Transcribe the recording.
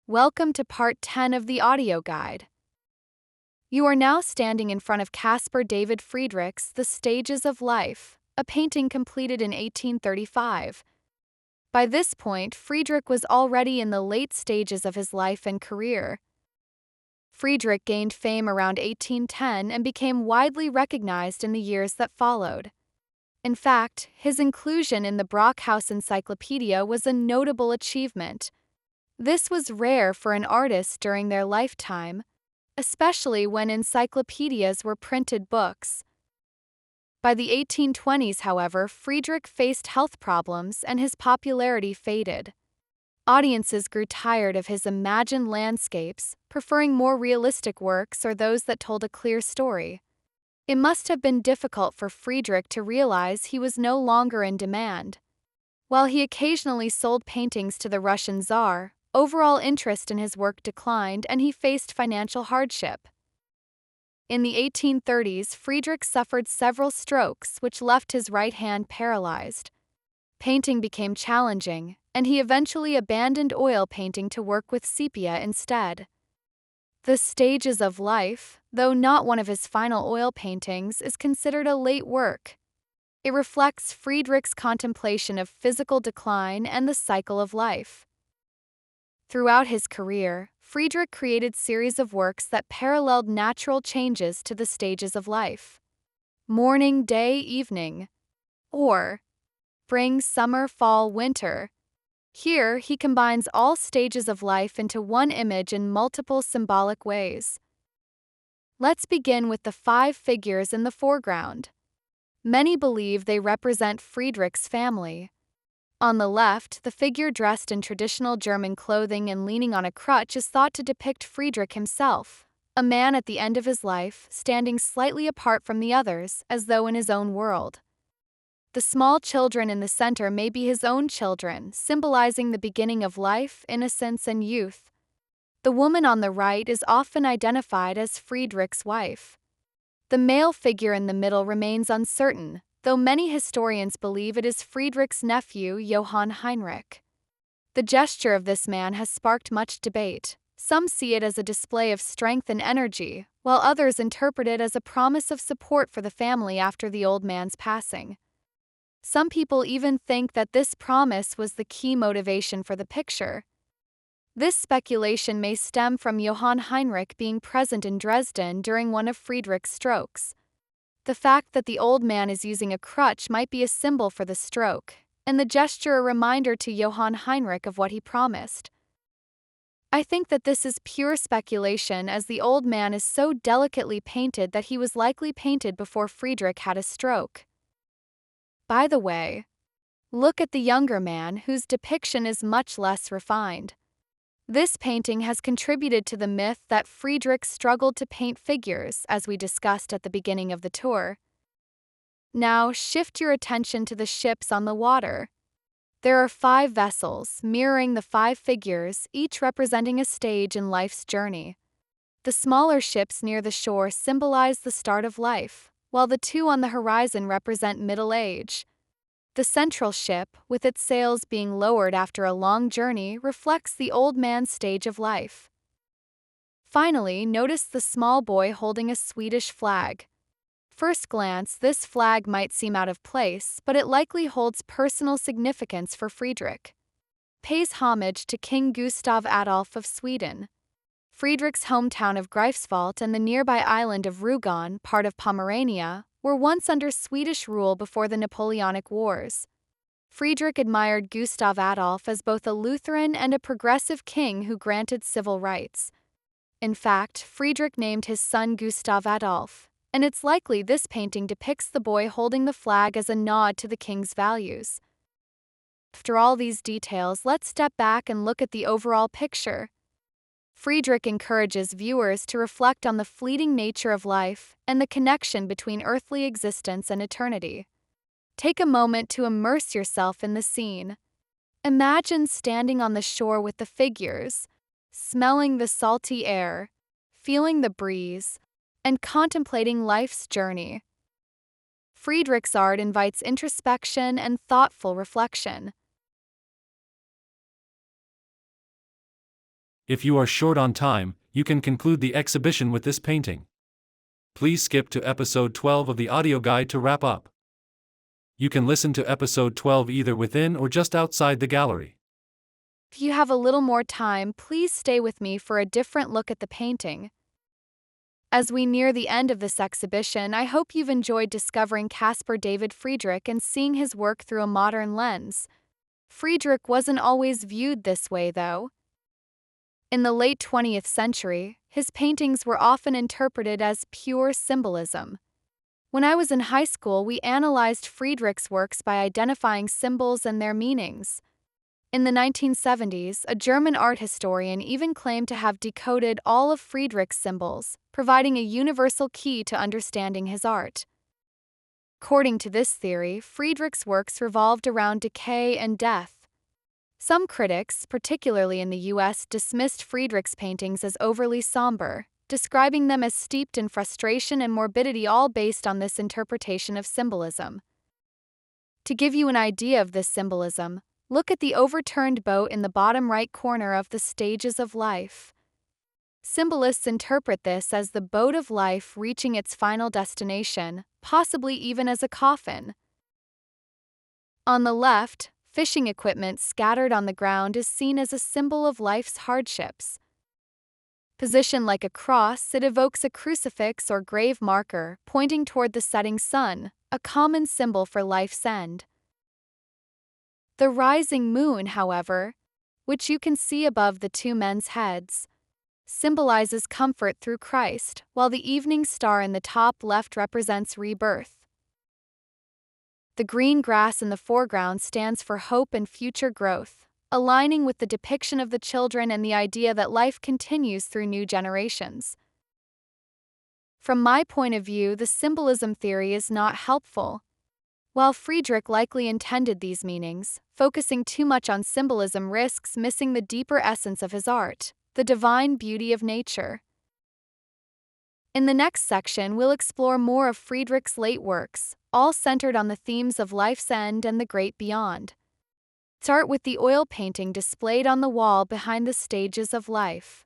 Welcome to part 10 of the audio guide. You are now standing in front of Caspar David Friedrich's The Stages of Life, a painting completed in 1835. By this point, Friedrich was already in the late stages of his life and career. Friedrich gained fame around 1810 and became widely recognized in the years that followed. In fact, his inclusion in the Brockhaus Encyclopedia was a notable achievement. This was rare for an artist during their lifetime, especially when encyclopedias were printed books. By the 1820s, however, Friedrich faced health problems and his popularity faded. Audiences grew tired of his imagined landscapes, preferring more realistic works or those that told a clear story. It must have been difficult for Friedrich to realize he was no longer in demand. While he occasionally sold paintings to the Russian Tsar, overall interest in his work declined and he faced financial hardship. In the 1830s, Friedrich suffered several strokes which left his right hand paralyzed. Painting became challenging, and he eventually abandoned oil painting to work with sepia instead. The Stages of Life, though not one of his final oil paintings, is considered a late work. It reflects Friedrich's contemplation of physical decline and the cycle of life. Throughout his career, Friedrich created series of works that paralleled natural changes to the stages of life. Morning, day, evening, or spring, summer, fall, winter. Here, he combines all stages of life into one image in multiple symbolic ways. Let's begin with the 5 figures in the foreground. Many believe they represent Friedrich's family. On the left, the figure dressed in traditional German clothing and leaning on a crutch is thought to depict Friedrich himself, a man at the end of his life, standing slightly apart from the others, as though in his own world. The small children in the center may be his own children, symbolizing the beginning of life, innocence, and youth. The woman on the right is often identified as Friedrich's wife. The male figure in the middle remains uncertain, though many historians believe it is Friedrich's nephew, Johann Heinrich. The gesture of this man has sparked much debate. Some see it as a display of strength and energy, while others interpret it as a promise of support for the family after the old man's passing. Some people even think that this promise was the key motivation for the picture. This speculation may stem from Johann Heinrich being present in Dresden during one of Friedrich's strokes. The fact that the old man is using a crutch might be a symbol for the stroke, and the gesture a reminder to Johann Heinrich of what he promised. I think that this is pure speculation, as the old man is so delicately painted that he was likely painted before Friedrich had a stroke. By the way, look at the younger man, whose depiction is much less refined. This painting has contributed to the myth that Friedrich struggled to paint figures, as we discussed at the beginning of the tour. Now, shift your attention to the ships on the water. There are 5 vessels, mirroring the 5 figures, each representing a stage in life's journey. The smaller ships near the shore symbolize the start of life, while the 2 on the horizon represent middle age. The central ship, with its sails being lowered after a long journey, reflects the old man's stage of life. Finally, notice the small boy holding a Swedish flag. First glance, this flag might seem out of place, but it likely holds personal significance for Friedrich. Pays homage to King Gustav Adolf of Sweden. Friedrich's hometown of Greifswald and the nearby island of Rügen, part of Pomerania, were once under Swedish rule before the Napoleonic Wars. Friedrich admired Gustav Adolf as both a Lutheran and a progressive king who granted civil rights. In fact, Friedrich named his son Gustav Adolf, and it's likely this painting depicts the boy holding the flag as a nod to the king's values. After all these details, let's step back and look at the overall picture. Friedrich encourages viewers to reflect on the fleeting nature of life and the connection between earthly existence and eternity. Take a moment to immerse yourself in the scene. Imagine standing on the shore with the figures, smelling the salty air, feeling the breeze, and contemplating life's journey. Friedrich's art invites introspection and thoughtful reflection. If you are short on time, you can conclude the exhibition with this painting. Please skip to episode 12 of the audio guide to wrap up. You can listen to episode 12 either within or just outside the gallery. If you have a little more time, please stay with me for a different look at the painting. As we near the end of this exhibition, I hope you've enjoyed discovering Caspar David Friedrich and seeing his work through a modern lens. Friedrich wasn't always viewed this way, though. In the late 20th century, his paintings were often interpreted as pure symbolism. When I was in high school, we analyzed Friedrich's works by identifying symbols and their meanings. In the 1970s, a German art historian even claimed to have decoded all of Friedrich's symbols, providing a universal key to understanding his art. According to this theory, Friedrich's works revolved around decay and death. Some critics, particularly in the US, dismissed Friedrich's paintings as overly somber, describing them as steeped in frustration and morbidity, all based on this interpretation of symbolism. To give you an idea of this symbolism, look at the overturned boat in the bottom right corner of the Stages of Life. Symbolists interpret this as the boat of life reaching its final destination, possibly even as a coffin. On the left, fishing equipment scattered on the ground is seen as a symbol of life's hardships. Positioned like a cross, it evokes a crucifix or grave marker, pointing toward the setting sun, a common symbol for life's end. The rising moon, however, which you can see above the two men's heads, symbolizes comfort through Christ, while the evening star in the top left represents rebirth. The green grass in the foreground stands for hope and future growth, aligning with the depiction of the children and the idea that life continues through new generations. From my point of view, the symbolism theory is not helpful. While Friedrich likely intended these meanings, focusing too much on symbolism risks missing the deeper essence of his art, the divine beauty of nature. In the next section, we'll explore more of Friedrich's late works, all centered on the themes of life's end and the great beyond. Start with the oil painting displayed on the wall behind the Stages of Life.